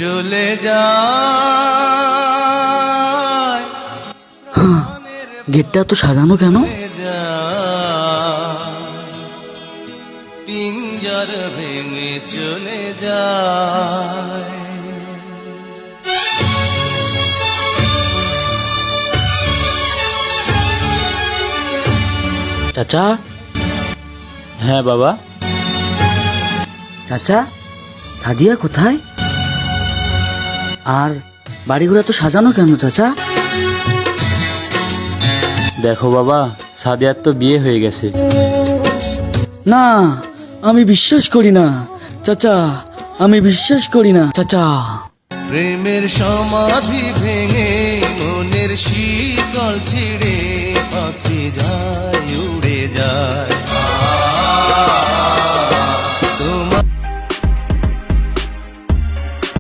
চলে যায় গেটটা তো সাজানো কেন? পিঞ্জর ভেঙে চলে যায়। চাচা, হ্যাঁ বাবা। চাচা, সাদিয়া কোথায়? আর বাড়িঘর তো সাজানো কেন চাচা? দেখো বাবা, সাদিয়ার তো বিয়ে হয়ে গেছে। না, আমি বিশ্বাস করি না চাচা, আমি বিশ্বাস করি না চাচা। প্রেমের সমাধি ভেঙে মনের শীতল ছিঁড়ে পাখি যায় উড়ে যায়।